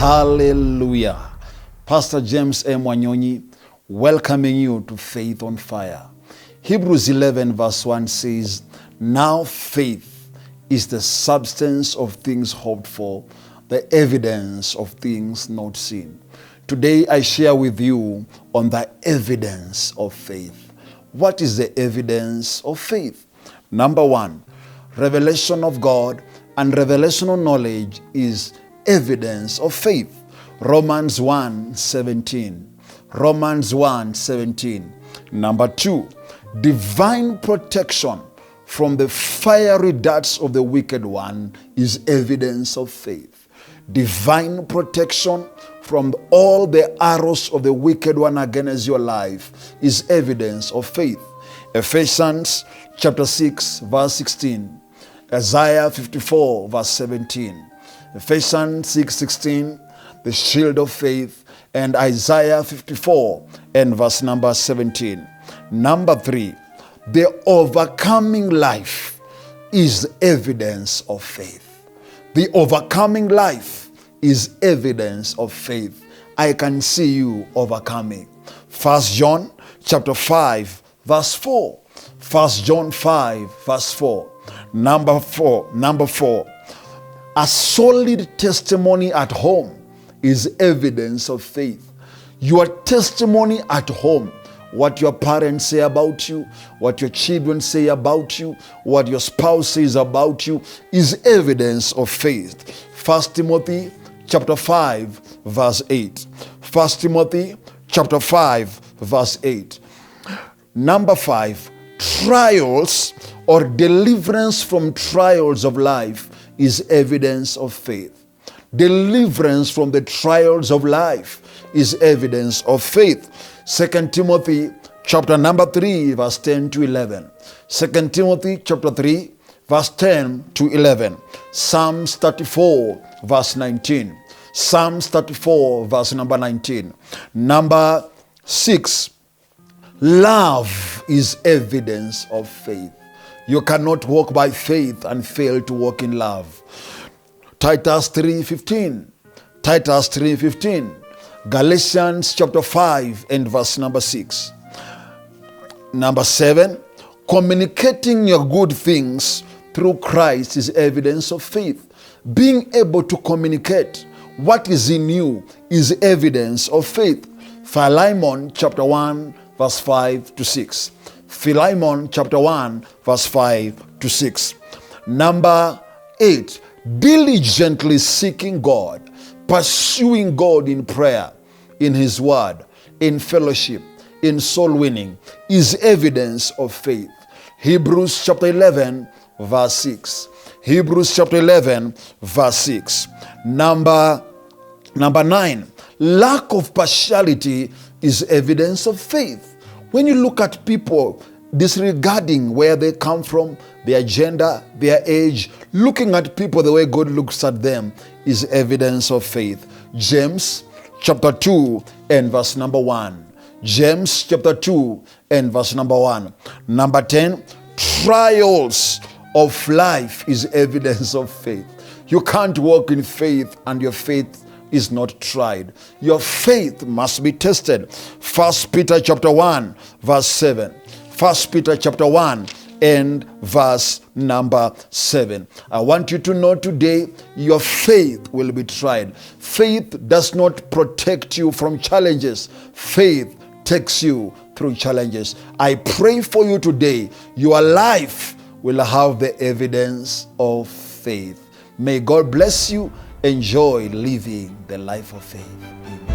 Hallelujah. Pastor James M. Wanyonyi, welcoming you to Faith on Fire. Hebrews 11 verse 1 says, now faith is the substance of things hoped for, the evidence of things not seen. Today I share with you on the evidence of faith. What is the evidence of faith? Number one, revelation of God and revelational knowledge is evidence of faith. Romans 1:17. Romans 1:17. Number two, divine protection from the fiery darts of the wicked one is evidence of faith. Divine protection from all the arrows of the wicked one against your life is evidence of faith. Ephesians chapter 6 verse 16. Isaiah 54 verse 17. Ephesians 6:16, the shield of faith, and Isaiah 54 and verse number 17. Number three, the overcoming life is evidence of faith. The overcoming life is evidence of faith. I can see you overcoming. 1 John chapter 5 verse 4. 1 John 5 verse 4. Number four, a solid testimony at home is evidence of faith. Your testimony at home, what your parents say about you, what your children say about you, what your spouse says about you, is evidence of faith. 1 Timothy chapter 5 verse 8. 1 Timothy chapter 5 verse 8. Number five, trials or deliverance from trials of life is evidence of faith. Deliverance from the trials of life is evidence of faith. 2 Timothy chapter number 3 verse 10 to 11. 2 Timothy chapter 3 verse 10 to 11. Psalms 34 verse 19. Psalms 34 verse number 19. Number 6, love is evidence of faith. You cannot walk by faith and fail to walk in love. Titus 3:15. Titus 3:15. Galatians chapter 5 and verse number 6. Number 7, communicating your good things through Christ is evidence of faith. Being able to communicate what is in you is evidence of faith. Philemon chapter 1 verse 5 to 6. Philemon chapter 1 verse 5 to 6. Number 8, diligently seeking God, pursuing God in prayer, in His word, in fellowship, in soul winning is evidence of faith. Hebrews chapter 11 verse 6. Hebrews chapter 11 verse 6. Number 9, lack of partiality is evidence of faith. When you look at people disregarding where they come from, their gender, their age, looking at people the way God looks at them is evidence of faith. James chapter 2 and verse number 1. James chapter 2 and verse number 1. Number 10, trials of life is evidence of faith. You can't walk in faith and your faith is not tried. Your faith must be tested. 1 Peter chapter 1 verse 7. 1 Peter chapter 1 and verse number 7. I want you to know today your faith will be tried. Faith does not protect you from challenges. Faith takes you through challenges. I pray for you today, your life will have the evidence of faith. May God bless you. Enjoy living the life of faith. Amen.